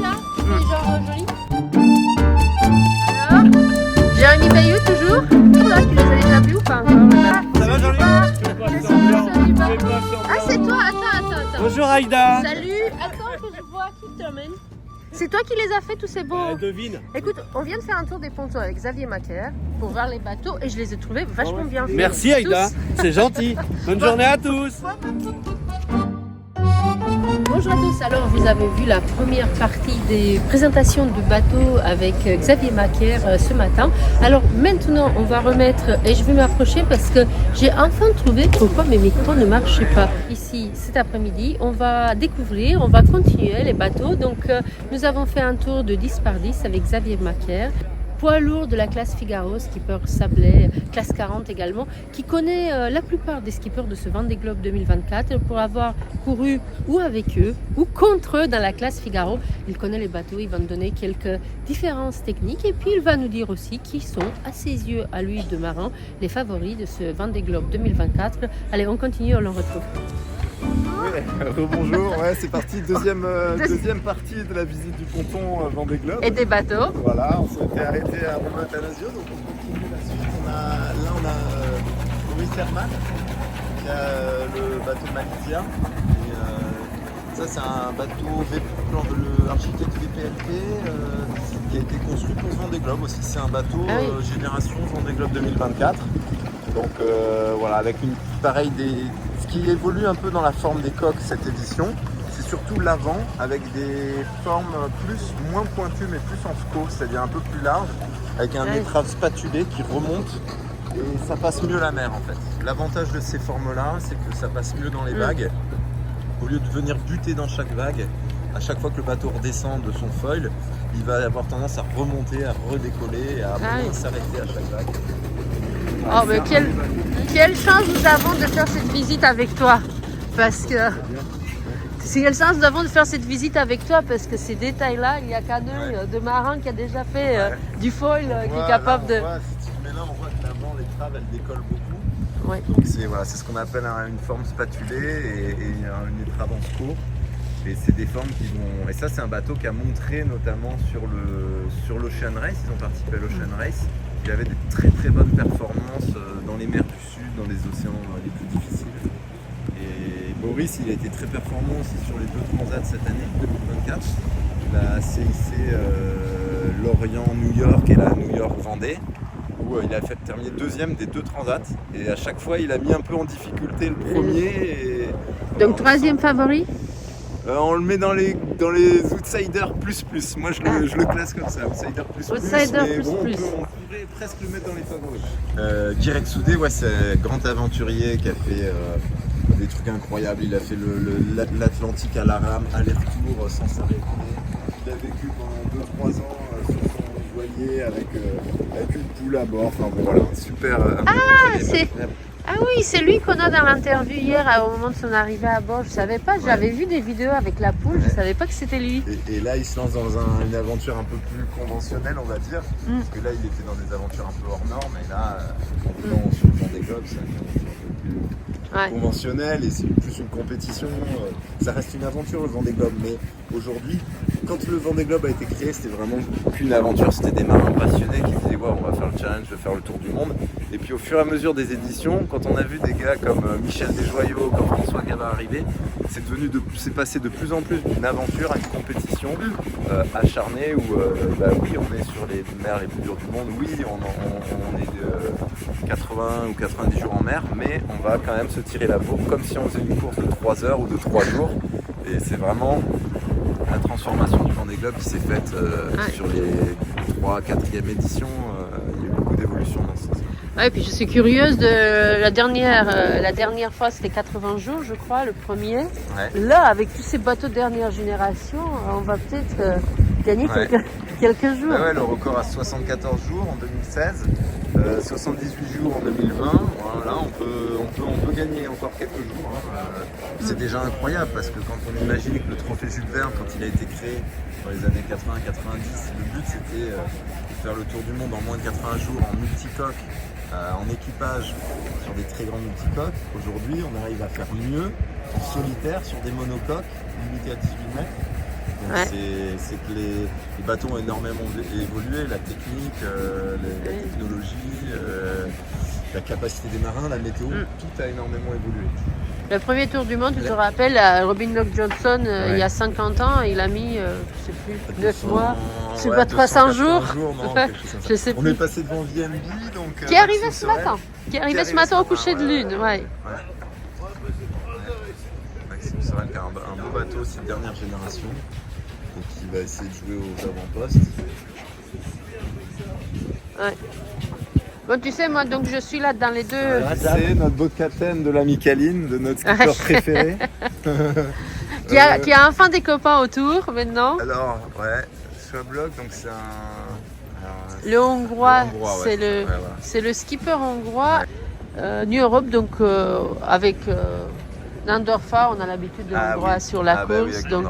là? C'est genre joli. Alors, Jérémy Bayou toujours? Là, tu les as déjà vus ou pas encore? Ça va Jean-Luc? Ah, c'est toi? Attends. Bonjour Aïda. Salut. Attends que je vois qui termine. C'est toi qui les as fait tous ces beaux... Devine. Écoute, on vient de faire un tour des pontos avec Xavier Macaire pour voir les bateaux et je les ai trouvés vachement bien faits. Merci Aïda, Tous. c'est gentil. Bonne journée à tous. Bonjour à tous, alors vous avez vu la première partie des présentations de bateaux avec Xavier Macaire ce matin. Alors maintenant on va remettre, et je vais m'approcher parce que j'ai enfin trouvé pourquoi mes micros ne marchaient pas. Ici cet après-midi on va découvrir, on va continuer les bateaux. Donc nous avons fait un tour de 10 par 10 avec Xavier Macaire. Poids lourd de la classe Figaro, skipper Sablé, classe 40 également, qui connaît la plupart des skippers de ce Vendée Globe 2024 pour avoir couru ou avec eux ou contre eux dans la classe Figaro. Il connaît les bateaux, il va nous donner quelques différences techniques et puis il va nous dire aussi qui sont, à ses yeux, à lui de marin, les favoris de ce Vendée Globe 2024. Allez, on continue, on le retrouve. Bonjour, ouais, c'est parti, deuxième partie de la visite du ponton Vendée Globe. Et des bateaux. Voilà, on s'était arrêté à Romain-Thanasio, donc on continue la suite. On a Boris Herman, qui a le bateau Malizia. Et, ça, c'est un bateau architecte VPLT qui a été construit pour ce Vendée Globe aussi. C'est un bateau génération Vendée Globe 2024. Donc voilà, avec une pareille ce qui évolue un peu dans la forme des coques cette édition, c'est surtout l'avant avec des formes moins pointues mais plus en sco, c'est-à-dire un peu plus large, avec un étrave spatulé qui remonte et ça passe mieux la mer en fait. L'avantage de ces formes-là, c'est que ça passe mieux dans les vagues. Au lieu de venir buter dans chaque vague, à chaque fois que le bateau redescend de son foil, il va avoir tendance à remonter, à redécoller et à moins s'arrêter à chaque vague. Oh, mais quelle chance nous avons de faire cette visite avec toi, parce que quelle chance nous avons de faire cette visite avec toi, parce que ces détails-là, il n'y a qu'un œil de marin qui a déjà fait du foil, qui est capable de... Si tu mets là, on voit que l'avant, l'étrave, elle décolle beaucoup. Ouais. Donc c'est ce qu'on appelle une forme spatulée et une étrave en secours. Et c'est des formes qui vont... Et ça, c'est un bateau qui a montré notamment sur l'Ocean Race. Ils ont participé à l'Ocean Race. Il avait des très très bonnes performances dans les mers du Sud, dans les océans les plus difficiles. Et Boris, il a été très performant aussi sur les deux transats cette année, 2024. La CIC Lorient-New York et la New York-Vendée, où il a fait terminer deuxième des deux transats. Et à chaque fois, il a mis un peu en difficulté le premier. Donc troisième favori? On le met dans les outsiders plus. Moi je le classe comme ça, outsider plus. Outsider mais plus. On pourrait presque le mettre dans les favoris. Guirec Soudé, c'est un grand aventurier qui a fait des trucs incroyables. Il a fait l'Atlantique à la rame, aller-retour sans s'arrêter. Il a vécu pendant 2-3 ans sur son voilier avec une poule à bord. Enfin bon, voilà, super. Ah oui, c'est lui qu'on a dans l'interview hier au moment de son arrivée à bord. Je savais pas, j'avais vu des vidéos avec la poule, je savais pas que c'était lui. Et là, il se lance dans une aventure un peu plus conventionnelle, on va dire. Parce que là, il était dans des aventures un peu hors normes. Et là, sur le Vendée Globe, c'est une aventure un peu plus conventionnelle et c'est plus une compétition. Ça reste une aventure, le Vendée Globe. Mais aujourd'hui, quand le Vendée Globe a été créé, c'était vraiment qu'une aventure. C'était des marins passionnés qui disaient on va faire le challenge, je vais faire le tour du monde. Et puis au fur et à mesure des éditions, quand on a vu des gars comme Michel Desjoyaux, comme François Gabin arriver, c'est passé de plus en plus d'une aventure à une compétition acharnée où oui, on est sur les mers les plus dures du monde, oui, on est de 80 ou 90 jours en mer, mais on va quand même se tirer la bourre comme si on faisait une course de 3 heures ou de 3 jours. Et c'est vraiment la transformation du Vendée Globe qui s'est faite sur les 3-4e éditions. Il y a eu beaucoup d'évolution dans ce sens. Ouais, puis je suis curieuse de la dernière fois, c'était 80 jours, je crois, le premier. Ouais. Là, avec tous ces bateaux de dernière génération, on va peut-être gagner quelques jours. Le record à 74 jours en 2016, 78 jours en 2020. Voilà, on peut gagner encore quelques jours. C'est déjà incroyable parce que quand on imagine que le trophée Jules Verne, quand il a été créé dans les années 80-90, le but c'était de faire le tour du monde en moins de 80 jours en multicoque, en équipage sur des très grands multicoques. Aujourd'hui, on arrive à faire mieux en solitaire sur des monocoques limitées à 18 mètres. Donc c'est que les bateaux ont énormément évolué, la technique, la technologie, la capacité des marins, la météo, tout a énormément évolué. Le premier tour du monde, tu te rappelles, Robin Lock Johnson, il y a 50 ans, il a mis, je sais plus, 9 mois, je sais pas, 300 jours. Non, je sais on plus. est passé devant VMB, donc... Qui est arrivé ce matin. Qui est arrivé ce matin au coucher de lune, ouais. Maxime Sorel qui a un beau bateau aussi de dernière génération, et qui va essayer de jouer aux avant-postes. Ouais. Bon, tu sais, moi, donc je suis là dans les deux. C'est notre boat captain de la Micaline, de notre skipper préféré. qui a enfin des copains autour maintenant. Alors, Schwablock, donc c'est un. Le Hongrois, ouais, c'est le skipper hongrois. New Europe, donc avec Nandorfa, on a l'habitude de Hongrois sur la course. Donc,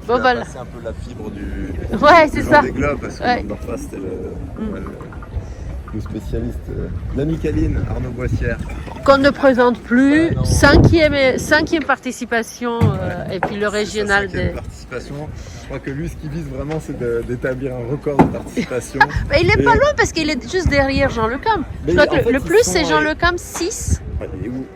bon, voilà. C'est un peu la fibre du. Ouais, c'est ça. Des globes, parce que Nandorfa, c'était le spécialiste, la Micaline, Arnaud Boissière. Qu'on ne présente plus, cinquième participation, et puis le régional des... participation. Je crois que lui, ce qu'il vise vraiment, c'est d'établir un record de participation. Il est pas loin parce qu'il est juste derrière Jean Lecam. Je crois que le plus, c'est Jean Lecam, 6.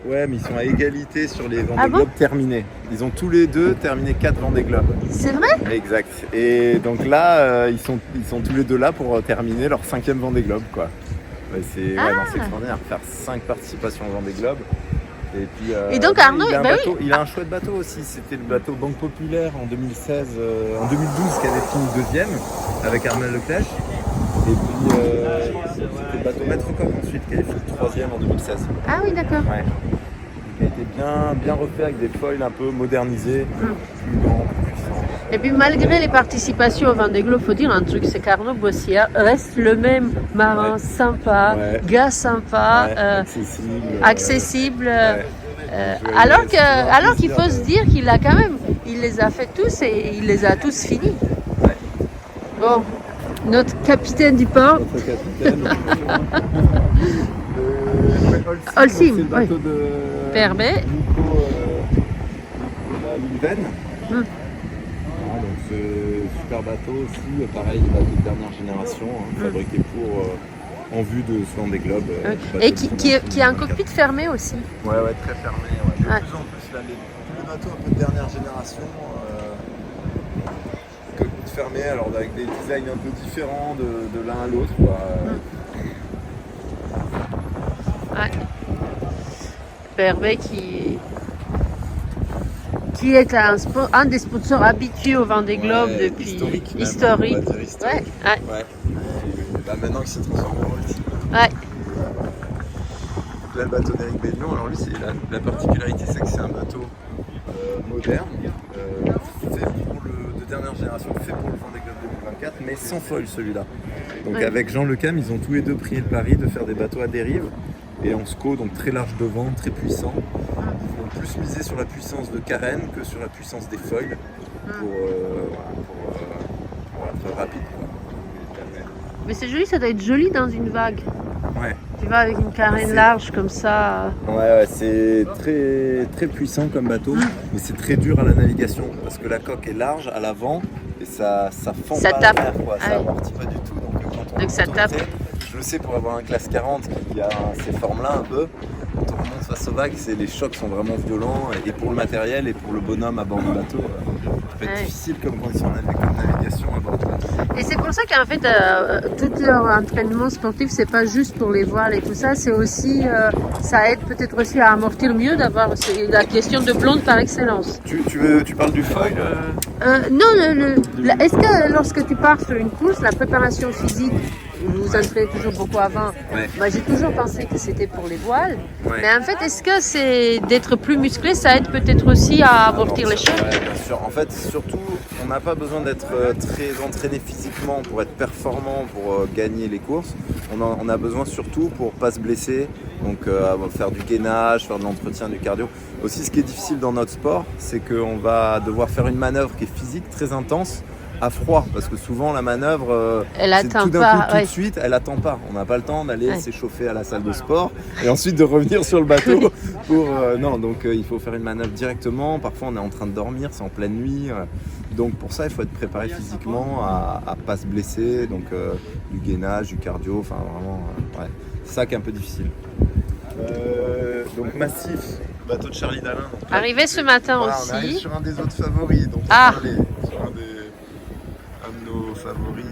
Ouais, mais ils sont à égalité sur les Vendée Globes terminés. Ils ont tous les deux terminé 4 Vendée Globes. C'est vrai ? Exact. Et donc là, ils sont tous les deux là pour terminer leur 5e Vendée Globe, quoi. C'est extraordinaire, faire 5 participations au Vendée Globe. Et puis, et donc Arnaud, il a un chouette bateau aussi. C'était le bateau Banque Populaire en 2016, en 2012 qui avait fini 2e avec Armel Leclerc. Et puis c'était le bateau Maître Coq ensuite qui avait fini 3e en 2016. Ah oui, d'accord. Ouais. Il a été bien refait avec des foils un peu modernisés, plus grands, plus puissants. Et puis malgré les participations au Vendée Globe, faut dire un truc, c'est qu'Arnaud Boissière reste le même marin sympa, gars sympa, accessible. Alors qu'il faut se dire qu'il a quand même, il les a fait tous et il les a tous finis. Bon, notre capitaine du port. Notre capitaine. Holcim, c'est le bateau de Perbet. Nico Lulven. Donc ce super bateau aussi, pareil, le bateau de dernière génération, fabriqué en vue de ce Vendée Globe. Et qui a un cockpit fermé aussi. Ouais, très fermé. De plus en plus, là, les bateaux un peu de dernière génération, cockpit fermé, alors avec des designs un peu différents de l'un à l'autre. Perbet qui est un des sponsors habitués au Vendée Globe depuis historique. Maintenant il s'est transformé en Holcim. Ouais. Là, le bateau d'Éric Bellion, alors lui, la particularité, c'est que c'est un bateau moderne, fait de dernière génération, fait pour le Vendée Globe 2024, mais sans foil celui-là. Donc avec Jean Lecam, ils ont tous les deux pris le pari de faire des bateaux à dérive et en SCO, donc très large devant, très puissant. Ils vont plus miser sur la puissance de carène que sur la puissance des foils pour être rapide. Mais c'est joli, ça doit être joli dans une vague. Ouais. Tu vas avec une carène large comme ça. Ouais, c'est très, très puissant comme bateau, mais c'est très dur à la navigation parce que la coque est large à l'avant et ça fend pas tape. À l'air, quoi. Ça amortit pas du tout. Donc ça tape. Je le sais pour avoir un classe 40 qui a ces formes-là un peu. Quand on remonte face aux vagues, les chocs sont vraiment violents et pour le matériel et pour le bonhomme à bord du bateau, ça peut être difficile comme condition de navigation à bord du bateau. Et c'est pour ça qu'en fait, tout leur entraînement sportif, c'est pas juste pour les voiles et tout ça, c'est aussi, ça aide peut-être aussi à amortir mieux, d'avoir la question de blonde par excellence. Tu parles du foil Non, est-ce que lorsque tu pars sur une course, la préparation physique, vous vous entraînez toujours beaucoup avant. Moi, j'ai toujours pensé que c'était pour les voiles. Mais en fait, est-ce que c'est d'être plus musclé, ça aide peut-être aussi à amortir les chocs? Bien sûr. En fait, surtout, on n'a pas besoin d'être très entraîné physiquement pour être performant, pour gagner les courses. On a besoin surtout pour pas se blesser, donc faire du gainage, faire de l'entretien du cardio. Aussi, ce qui est difficile dans notre sport, c'est qu'on va devoir faire une manœuvre qui est physique, très intense, à froid, parce que souvent la manœuvre, Elle c'est attend tout d'un pas, coup, tout ouais. de suite, elle attend pas. On n'a pas le temps d'aller Ouais. s'échauffer à la salle de sport et ensuite de revenir sur le bateau pour... non, donc il faut faire une manœuvre directement. Parfois, on est en train de dormir, c'est en pleine nuit. Donc pour ça, il faut être préparé physiquement à pas se blesser. Donc du gainage, du cardio, enfin vraiment, ouais. C'est ça qui est un peu difficile. Donc massif, bateau de Charlie Dalin. Donc là, Arrivé ce matin voilà, on arrive aussi. sur un des autres favoris, donc Ah. on parlait, sur un de nos favoris.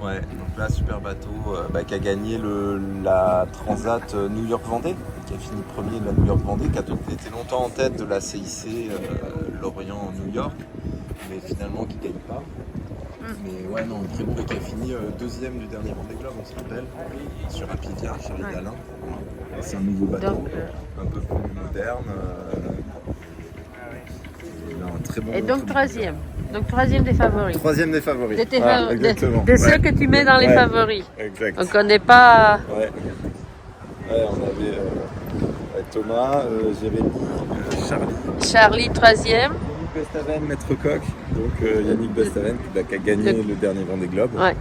Ouais, donc là, super bateau qui a gagné la Transat New York-Vendée, qui a fini premier de la New York-Vendée, qui a été longtemps en tête de la CIC Lorient-New York, mais finalement qui ne gagne pas. Mais ouais, non, très bon, et qui a fini deuxième du dernier Vendée Globe, on se rappelle, sur Apivia, Charlie Dalin. C'est un nouveau bateau, Donc, un peu plus moderne. Très bon, Et très donc bon. troisième des favoris. Troisième des favoris. De, tes Voilà, favoris, exactement. de ceux Ouais. que tu mets dans les Ouais. favoris. Exact. Donc on n'est pas... Ouais. Ouais, on avait Thomas, Jérémy, Charlie, Charlie troisième. Yannick Bestaven, Maître Coq. Donc Yannick Bestaven qui a gagné le dernier Vendée Globe. Ouais.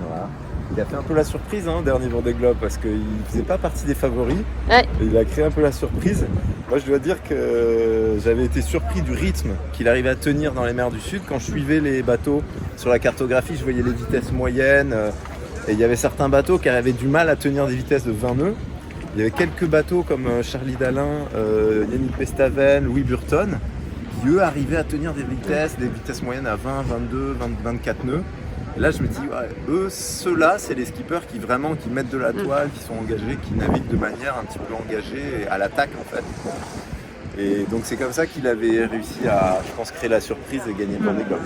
Voilà. Il a fait un peu la surprise, dernier Vendée Globe, parce qu'il ne faisait pas partie des favoris. Ouais. Et il a créé un peu la surprise. Moi, je dois dire que j'avais été surpris du rythme qu'il arrivait à tenir dans les mers du Sud. Quand je suivais les bateaux sur la cartographie, je voyais les vitesses moyennes. Et il y avait certains bateaux qui avaient du mal à tenir des vitesses de 20 nœuds. Il y avait quelques bateaux comme Charlie Dalin, Yannick Bestaven, Louis Burton, qui eux arrivaient à tenir des vitesses moyennes à 20, 22, 24 nœuds. Et là, je me dis, ouais, ceux-là, c'est les skippers qui mettent de la toile, qui sont engagés, qui naviguent de manière un petit peu engagée à l'attaque en fait. Et donc c'est comme ça qu'il avait réussi à, je pense, créer la surprise et gagner le Vendée Globe.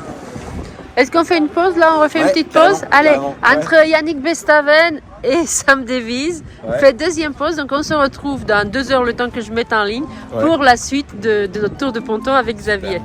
Est-ce qu'on fait une pause là? On refait une Ouais, petite pause? carrément, Allez, carrément, ouais. entre Yannick Bestaven et Sam Davies, on Ouais. fait deuxième pause. Donc on se retrouve dans 2 heures, le temps que je mette en ligne, Ouais. pour la suite de notre tour de ponton avec Xavier. Super.